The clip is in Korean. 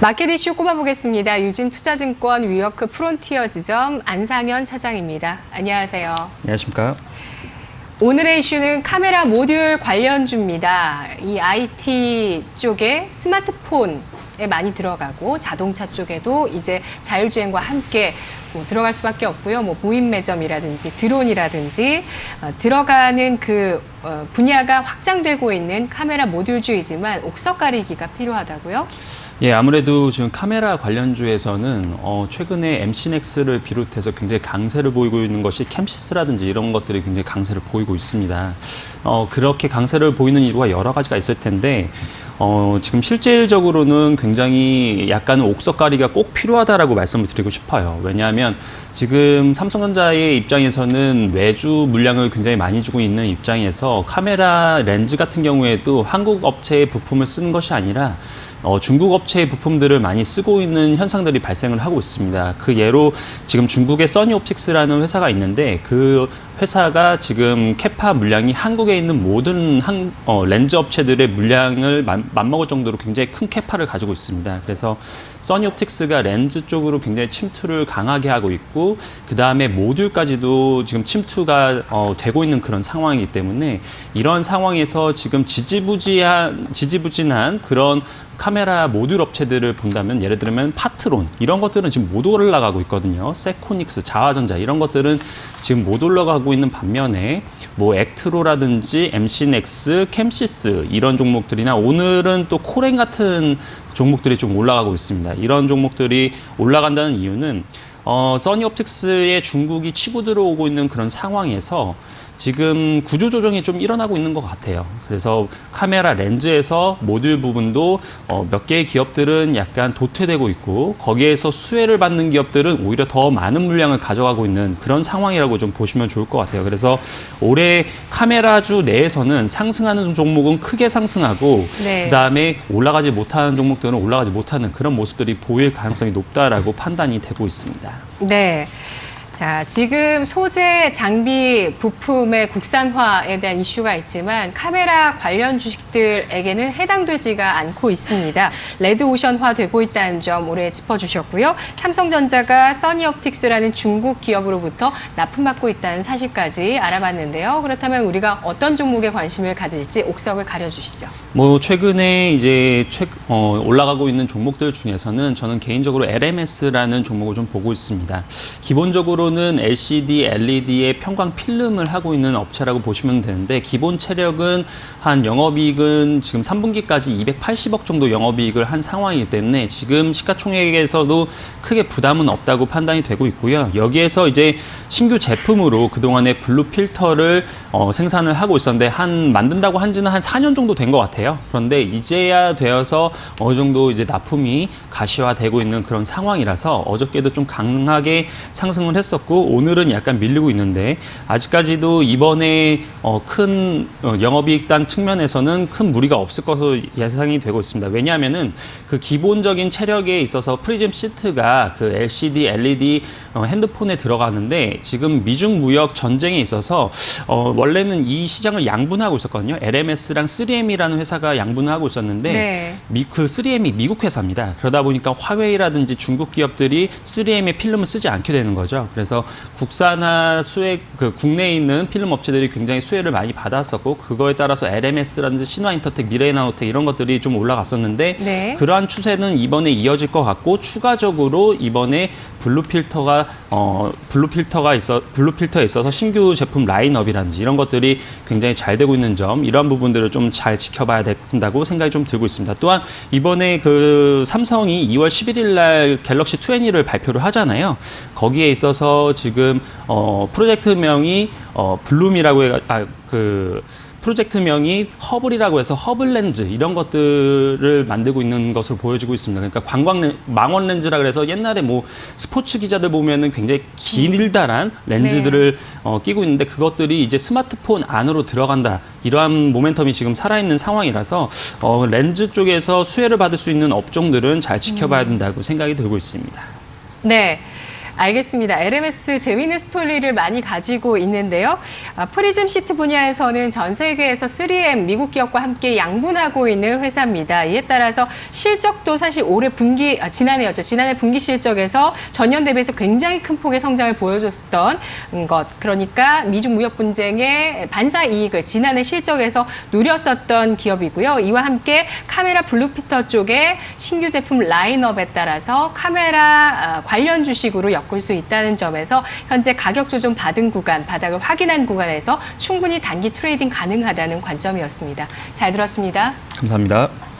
마켓 이슈 꼽아보겠습니다. 유진투자증권 위워크 프론티어 지점 안상현 차장입니다. 안녕하세요. 안녕하십니까. 오늘의 이슈는 카메라 모듈 관련주입니다. 이 IT 쪽에 스마트폰에 많이 들어가고 자동차 쪽에도 이제 자율주행과 함께 들어갈 수밖에 없고요. 무인 매점이라든지 드론이라든지 들어가는 그 분야가 확장되고 있는 카메라 모듈주이지만 옥석 가리기가 필요하다고요? 예, 아무래도 지금 카메라 관련주에서는 최근에 MC넥스를 비롯해서 굉장히 강세를 보이고 있는 것이 캠시스라든지 이런 것들이 굉장히 강세를 보이고 있습니다. 그렇게 강세를 보이는 이유가 여러 가지가 있을 텐데 지금 실질적으로는 굉장히 약간은 옥석 가리기가 꼭 필요하다라고 말씀을 드리고 싶어요. 왜냐하면 지금 삼성전자의 입장에서는 외주 물량을 굉장히 많이 주고 있는 입장에서 카메라 렌즈 같은 경우에도 한국 업체의 부품을 쓰는 것이 아니라 중국 업체의 부품들을 많이 쓰고 있는 현상들이 발생을 하고 있습니다. 그 예로 지금 중국의 써니옵틱스라는 회사가 있는데 그 회사가 지금 캐파 물량이 한국에 있는 모든 렌즈 업체들의 물량을 맞먹을 정도로 굉장히 큰 캐파를 가지고 있습니다. 그래서 써니옵틱스가 렌즈 쪽으로 굉장히 침투를 강하게 하고 있고 그 다음에 모듈까지도 지금 침투가 되고 있는 그런 상황이기 때문에 이런 상황에서 지금 지지부진한 그런 카메라 모듈 업체들을 본다면 예를 들면 파트론 이런 것들은 지금 못 올라가고 있거든요. 세코닉스, 자화전자 이런 것들은 지금 못 올라가고 있는 반면에 액트로라든지 MC넥스, 캠시스 이런 종목들이나 오늘은 또 코렌 같은 종목들이 좀 올라가고 있습니다. 이런 종목들이 올라간다는 이유는 써니옵틱스의 중국이 치고 들어오고 있는 그런 상황에서 지금 구조조정이 좀 일어나고 있는 것 같아요. 그래서 카메라 렌즈에서 모듈 부분도 몇 개의 기업들은 약간 도태되고 있고 거기에서 수혜를 받는 기업들은 오히려 더 많은 물량을 가져가고 있는 그런 상황이라고 좀 보시면 좋을 것 같아요. 그래서 올해 카메라주 내에서는 상승하는 종목은 크게 상승하고 네. 그다음에 올라가지 못하는 종목들은 올라가지 못하는 그런 모습들이 보일 가능성이 높다라고 판단이 되고 있습니다. 네. 자, 지금 소재, 장비, 부품의 국산화에 대한 이슈가 있지만 카메라 관련 주식들에게는 해당되지가 않고 있습니다. 레드오션화 되고 있다는 점 올해 짚어주셨고요. 삼성전자가 써니옵틱스라는 중국 기업으로부터 납품받고 있다는 사실까지 알아봤는데요. 그렇다면 우리가 어떤 종목에 관심을 가질지 옥석을 가려주시죠. 최근에 이제 올라가고 있는 종목들 중에서는 저는 개인적으로 LMS라는 종목을 좀 보고 있습니다. 기본적으로 는 LCD, LED의 편광 필름을 하고 있는 업체라고 보시면 되는데 기본 체력은 한 영업이익은 지금 3분기까지 280억 정도 영업이익을 한 상황이기 때문에 지금 시가총액에서도 크게 부담은 없다고 판단이 되고 있고요. 여기에서 이제 신규 제품으로 그동안에 블루 필터를 생산을 하고 있었는데 만든다고 한 지는 한 4년 정도 된 것 같아요. 그런데 이제야 되어서 어느 정도 이제 납품이 가시화되고 있는 그런 상황이라서 어저께도 좀 강하게 상승을 했었고 오늘은 약간 밀리고 있는데 아직까지도 이번에 큰 영업이익단 측면에서는 큰 무리가 없을 것으로 예상이 되고 있습니다. 왜냐하면은 그 기본적인 체력에 있어서 프리즘 시트가 그 LCD, LED 핸드폰에 들어가는데 지금 미중 무역 전쟁에 있어서 원래는 이 시장을 양분하고 있었거든요. LMS랑 3M이라는 회사가 양분을 하고 있었는데 네. 그 3M이 미국 회사입니다. 그러다 보니까 화웨이라든지 중국 기업들이 3M의 필름을 쓰지 않게 되는 거죠. 그래서 국산화 국내에 있는 필름 업체들이 굉장히 수혜를 많이 받았었고 그거에 따라서 LMS라든지 신화인터텍, 미래나노텍 이런 것들이 좀 올라갔었는데 네. 그러한 추세는 이번에 이어질 것 같고 추가적으로 이번에 블루 필터에 있어서 신규 제품 라인업이라든지 이런 것들이 굉장히 잘 되고 있는 점 이러한 부분들을 좀 잘 지켜봐야 된다고 생각이 좀 들고 있습니다. 또한 이번에 그 삼성이 2월 11일 날 갤럭시 20를 발표를 하잖아요. 거기에 있어서 지금 프로젝트명이 블룸이라고 프로젝트명이 허블이라고 해서 허블 렌즈 이런 것들을 만들고 있는 것으로 보여지고 있습니다. 그러니까 망원 렌즈라 그래서 옛날에 스포츠 기자들 보면은 굉장히 길다란 렌즈들을 네. 끼고 있는데 그것들이 이제 스마트폰 안으로 들어간다. 이러한 모멘텀이 지금 살아있는 상황이라서 렌즈 쪽에서 수혜를 받을 수 있는 업종들은 잘 지켜봐야 된다고 생각이 들고 있습니다. 네. 알겠습니다. LMS 재미있는 스토리를 많이 가지고 있는데요. 프리즘 시트 분야에서는 전 세계에서 3M 미국 기업과 함께 양분하고 있는 회사입니다. 이에 따라서 실적도 사실 지난해였죠. 지난해 분기 실적에서 전년 대비해서 굉장히 큰 폭의 성장을 보여줬던 것. 그러니까 미중 무역 분쟁의 반사 이익을 지난해 실적에서 누렸었던 기업이고요. 이와 함께 카메라 블루피터 쪽에 신규 제품 라인업에 따라서 카메라 관련 주식으로 엮을 수 있다는 점에서 현재 가격 조정 받은 구간, 바닥을 확인한 구간에서 충분히 단기 트레이딩 가능하다는 관점이었습니다. 잘 들었습니다. 감사합니다.